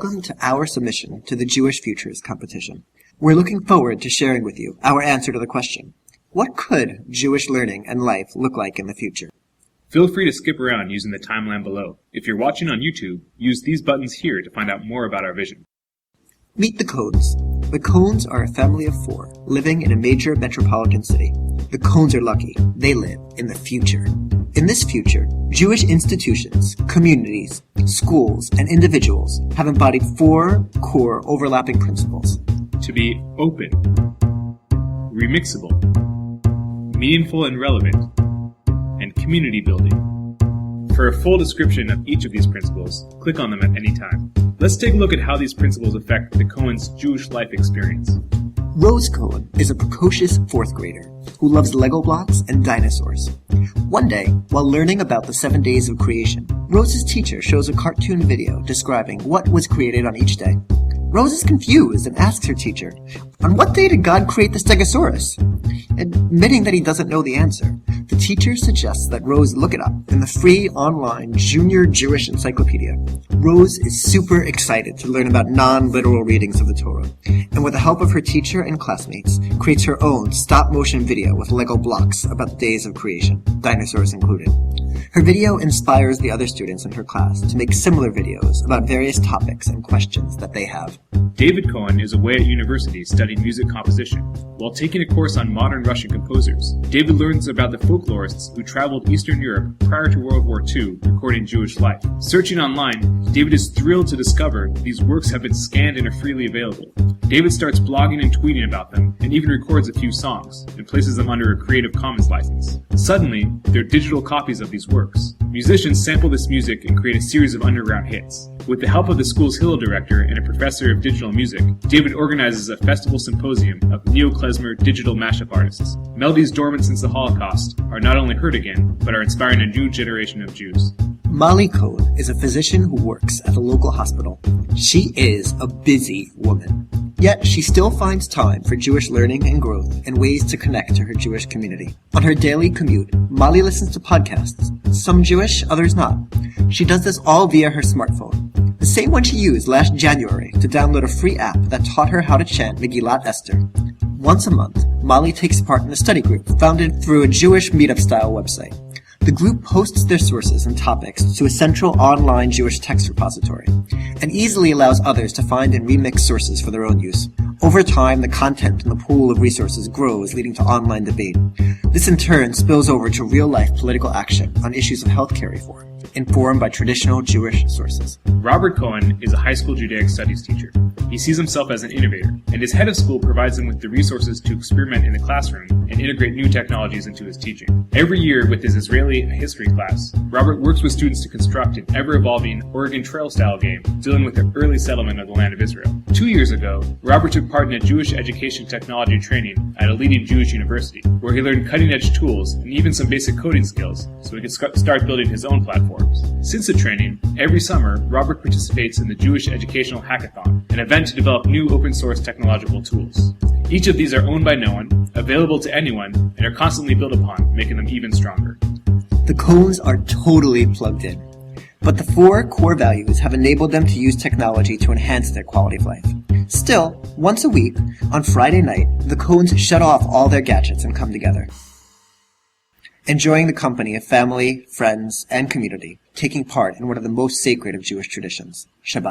Welcome to our submission to the Jewish Futures competition. We're looking forward to sharing with you our answer to the question, what could Jewish learning and life look like in the future? Feel free to skip around using the timeline below. If you're watching on YouTube, use these buttons here to find out more about our vision. Meet the Cohns. The Cohns are a family of 4, living in a major metropolitan city. The Cohns are lucky. They live in the future. In this future, Jewish institutions, communities, schools, and individuals have embodied 4 core overlapping principles. To be open, remixable, meaningful and relevant, and community building. For a full description of each of these principles, click on them at any time. Let's take a look at how these principles affect the Cohns' Jewish life experience. Rose Cohen is a precocious 4th grader who loves Lego blocks and dinosaurs. One day, while learning about the 7 days of creation, Rose's teacher shows a cartoon video describing what was created on each day. Rose is confused and asks her teacher, "On what day did God create the Stegosaurus?" Admitting that he doesn't know the answer, the teacher suggests that Rose look it up in the free online Junior Jewish Encyclopedia. Rose is super excited to learn about non-literal readings of the Torah, and with the help of her teacher and classmates, creates her own stop-motion video with Lego blocks about the days of creation, dinosaurs included. Her video inspires the other students in her class to make similar videos about various topics and questions that they have. David Cohen is away at university studying music composition. While taking a course on modern Russian composers, David learns about the folklorists who traveled Eastern Europe prior to World War II recording Jewish life. Searching online, David is thrilled to discover these works have been scanned and are freely available. David starts blogging and tweeting about them, and even records a few songs, and places them under a Creative Commons license. Suddenly, they're digital copies of these works. Musicians sample this music and create a series of underground hits. With the help of the school's Hillel director and a professor of digital music, David organizes a festival symposium of neo-klezmer digital mashup artists. Melodies dormant since the Holocaust are not only heard again, but are inspiring a new generation of Jews. Molly Cohen is a physician who works at the local hospital. She is a busy woman. Yet she still finds time for Jewish learning and growth and ways to connect to her Jewish community. On her daily commute, Molly listens to podcasts, some Jewish, others not. She does this all via her smartphone, the same one she used last January to download a free app that taught her how to chant Megillat Esther. Once a month, Molly takes part in a study group founded through a Jewish meetup-style website. The group posts their sources and topics to a central online Jewish text repository, and easily allows others to find and remix sources for their own use. Over time, the content in the pool of resources grows, leading to online debate. This in turn spills over to real-life political action on issues of healthcare reform, informed by traditional Jewish sources. Robert Cohen is a high school Judaic studies teacher. He sees himself as an innovator, and his head of school provides him with the resources to experiment in the classroom and integrate new technologies into his teaching. Every year with his Israeli history class, Robert works with students to construct an ever-evolving Oregon Trail-style game dealing with the early settlement of the land of Israel. 2 years ago, Robert took part in a Jewish education technology training at a leading Jewish university, where he learned cutting-edge tools and even some basic coding skills so he could start building his own platforms. Since the training, every summer, Robert participates in the Jewish Educational Hackathon, an event to develop new open-source technological tools. Each of these are owned by no one, available to anyone, and are constantly built upon, making them even stronger. The Cohns are totally plugged in, but the 4 core values have enabled them to use technology to enhance their quality of life. Still, once a week, on Friday night, the Cohns shut off all their gadgets and come together, enjoying the company of family, friends, and community, taking part in one of the most sacred of Jewish traditions, Shabbat.